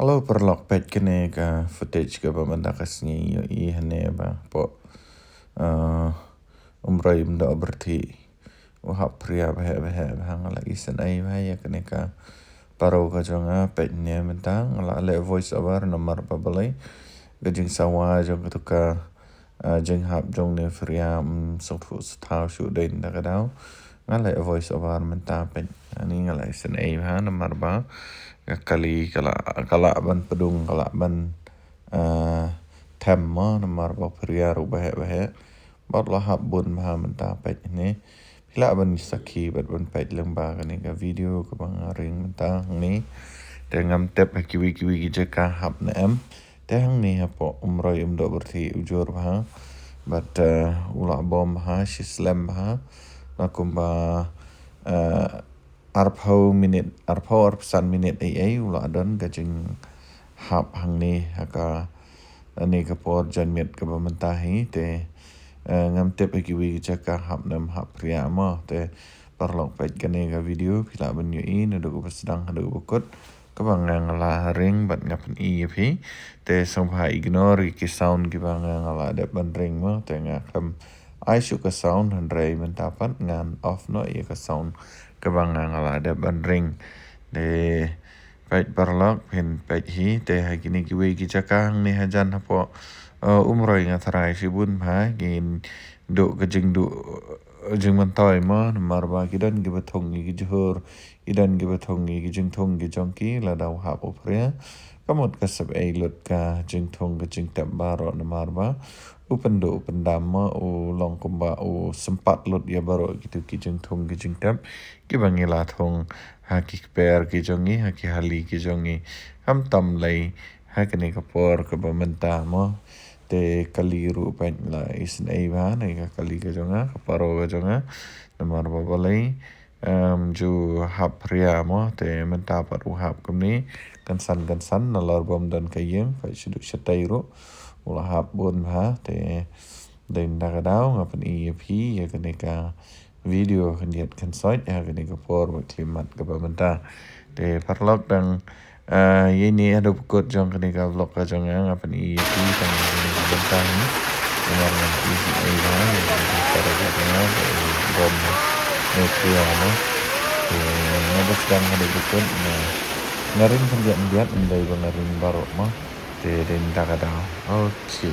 Kalau perlok pet kene ka footage ka bamanda kasni yo I hane ba po umray mda berti wahap pria bah ngala isan ai bah ya kene ka paro ka jonga pet ne mentang ngala le voice over nomor pabalai gajing sawa jong ka jeng hap jong ne pria sok fu stau shu den da kadau ngala voice over menta pet ani ngala isan ai bah nomor ba kali kala ban pedung kala ban temma nomor ba pria rubah bot lahap bun bah menta pet ne pila ban saki bat ban pet lembah kani ka video ka bang ring menta ni dengan tep kiwi jeka hap na em te hang ni hapo umroy do berti ujur bah but ula bom bah shislam bah nakumba arpsan minit ai ula don gajing hap hang ni haka ani ka por janmet ka bamentahi te ngam tep kiwi jeka hap nam hap pria ma te parlok pet kane ka video pila ban yu I na do sedang hadu bukut kabang ngala ring bat ngapan I phi te songha ignore ki sound ki bang ngala de ban ring ma te ngakam ai shu ka sound handrai mentapat ngan off no I ka sound kabang ngala de ban ring de pet parlok pin pet hi te ha kini kiwi ki jakang ni hajan hapo umroy ngatharai sibun bha gin do kajing do jing mantoy ma marba kidan gi bathong gi johor idan gi bathong gi jing thong gi jongki la daw ha oprea kamot kasab ai lut ka jing thong ga jing tab baro na marba upendo upendama o long kumba o sempat lut ya baro gitu ki jing thong gi jing tab ki bangila thong ha ki per ki jongi ha ki hali ki jongi ham tam lai ha kene kapor ka bamenta mo te kali ru pen la isin ai ba na ka kali ka jonga kaparo ka jonga namar babalai ju hap ria mo te menta pat hap kumni kansan nalar bom dan kayem fa shuduk shatai ru ula hap bon ba te den dagadau ngapan phi ya kene ka video kan diat kan site ya kene ka por klimat ka bamenta te parlok dang ini ada bukut jong kene ka vlog ka jong ngapan phi kan bentang ni dengan isi air para katanya bom nuklir no ngabas dang ada bukut ngaring pendiat ndai ngaring baru mah te den dagadau okay.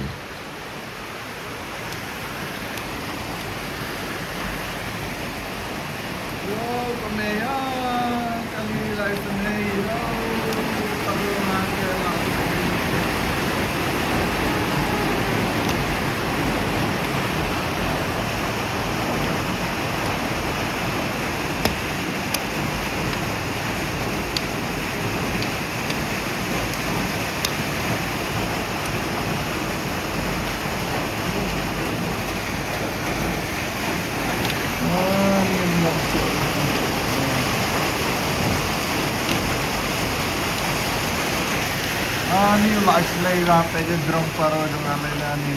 Ni la islay ra pe de drum paro jong amela ni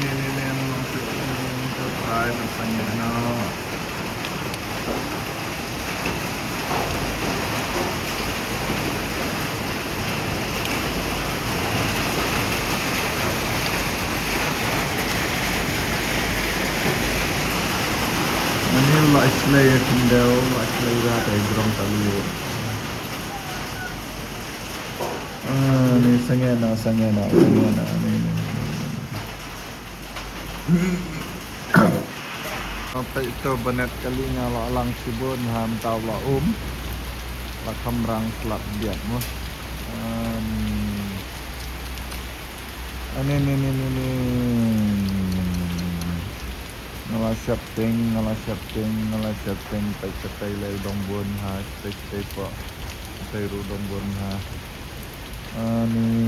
ay masanya na ni la islay kindau la islay ra pe drum tali ni sangena ni apa itu benet kali ngala lang sibun ham tau la la kamrang slap biat mo ini ngala shopping pai catai lai dong bun ha stay po stay ru dong bun ha ini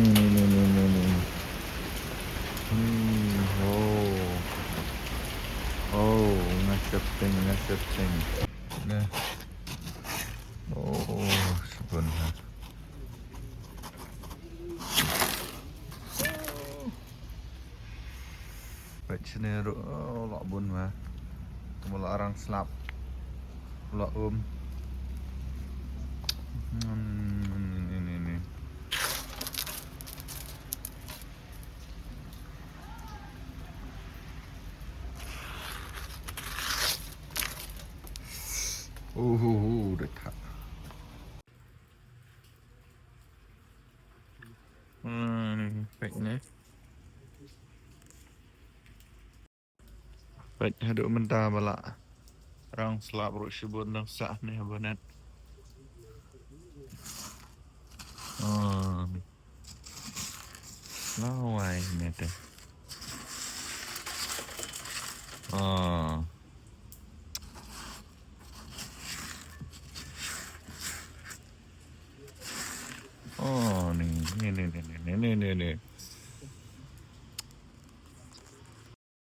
nge-shopping nah sebenarnya baik sini lak bun mah mula orang slap lak ini Baik, haduk mentah bala. Rang selap ruk syibun nang sah ni abonet. Oh, lawai ni teh. Oh, oh ni.